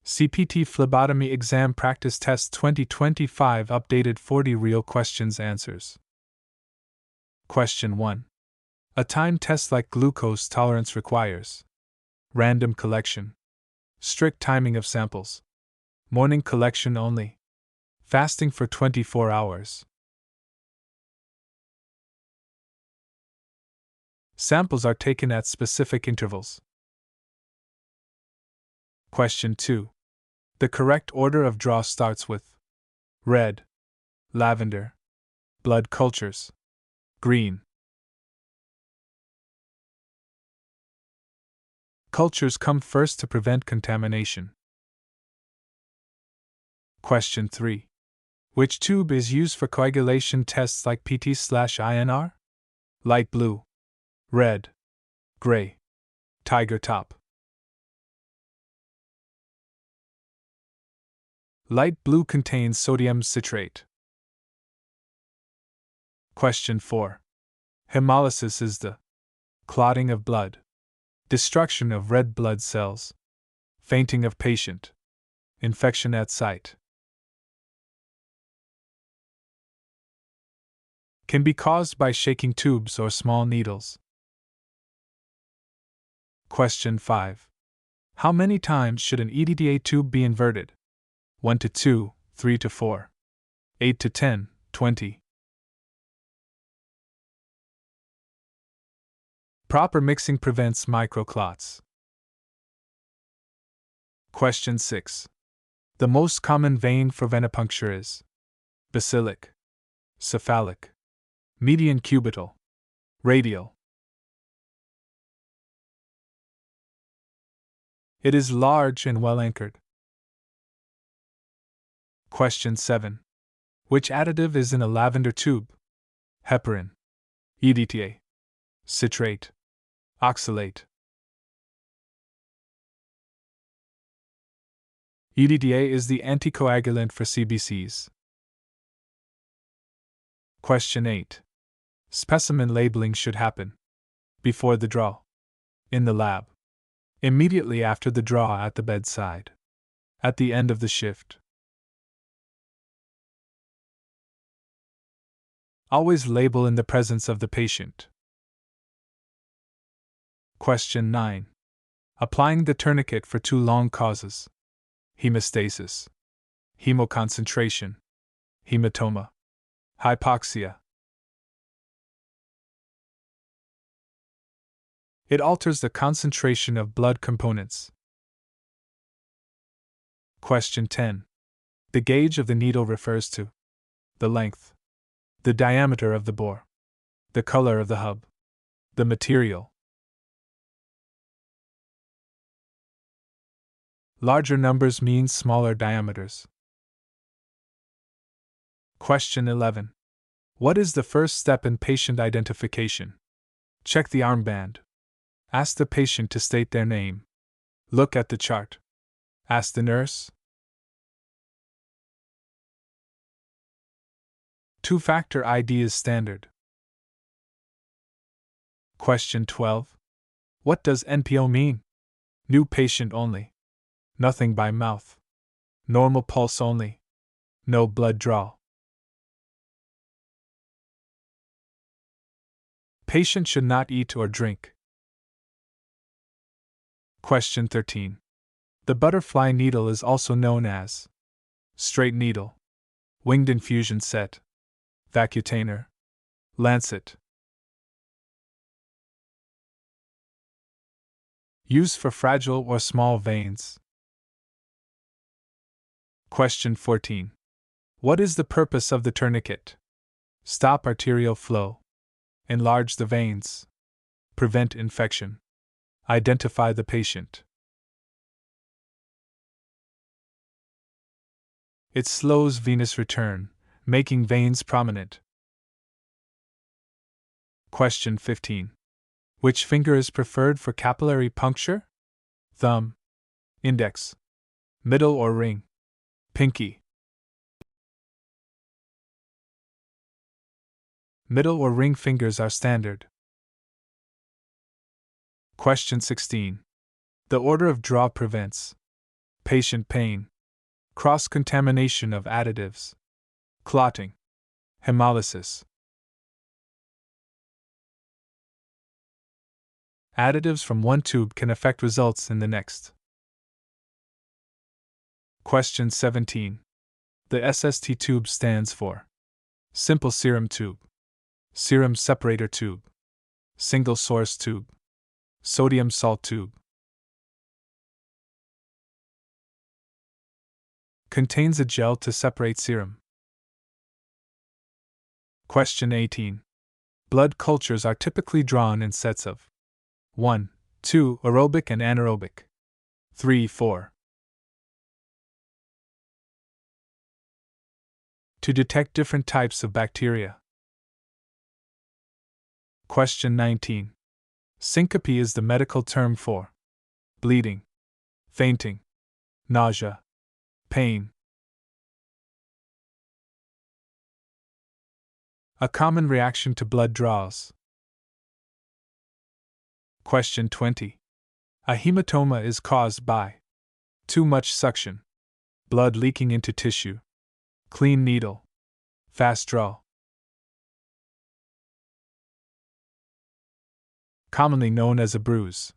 CPT Phlebotomy Exam Practice Test 2025 Updated 40 Real Questions Answers. Question 1. A time test like glucose tolerance requires random collection, strict timing of samples, morning collection only, fasting for 24 hours. Samples are taken at specific intervals. Question 2. The correct order of draw starts with red, lavender, blood cultures, green. Cultures come first to prevent contamination. Question 3. Which tube is used for coagulation tests like PT/INR? Light blue, red, gray, tiger top. Light blue contains sodium citrate. Question 4. Hemolysis is the clotting of blood, destruction of red blood cells, fainting of patient, infection at site. Can be caused by shaking tubes or small needles. Question 5. How many times should an EDTA tube be inverted? 1 to 2, 3 to 4, 8 to 10, 20. Proper mixing prevents microclots. Question 6. The most common vein for venipuncture is basilic, cephalic, median cubital, radial. It is large and well anchored. Question 7. Which additive is in a lavender tube? Heparin, EDTA, citrate, oxalate. EDTA is the anticoagulant for CBCs. Question 8. Specimen labeling should happen before the draw, in the lab, immediately after the draw at the bedside, at the end of the shift. Always label in the presence of the patient. Question 9. Applying the tourniquet for too long causes hemostasis, hemoconcentration, hematoma, hypoxia. It alters the concentration of blood components. Question 10. The gauge of the needle refers to the length, the diameter of the bore, the color of the hub, the material. Larger numbers mean smaller diameters. Question 11. What is the first step in patient identification? Check the armband. Ask the patient to state their name. Look at the chart. Ask the nurse. Two-factor ID is standard. Question 12. What does NPO mean? New patient only. Nothing by mouth. Normal pulse only. No blood draw. Patient should not eat or drink. Question 13. The butterfly needle is also known as straight needle, winged infusion set, vacutainer, lancet. Used for fragile or small veins. Question 14. What is the purpose of the tourniquet? Stop arterial flow, enlarge the veins, prevent infection, identify the patient. It slows venous return, making veins prominent. Question 15. Which finger is preferred for capillary puncture? Thumb, index, middle or ring, pinky. Middle or ring fingers are standard. Question 16. The order of draw prevents patient pain, cross-contamination of additives, clotting, hemolysis. Additives from one tube can affect results in the next. Question 17. The SST tube stands for simple serum tube, serum separator tube, single source tube, sodium salt tube. Contains a gel to separate serum. Question 18. Blood cultures are typically drawn in sets of 1, 2 aerobic and anaerobic, 3, 4. To detect different types of bacteria. Question 19. Syncope is the medical term for bleeding, fainting, nausea, pain. A common reaction to blood draws. Question 20. A hematoma is caused by too much suction, blood leaking into tissue, clean needle, fast draw. Commonly known as a bruise.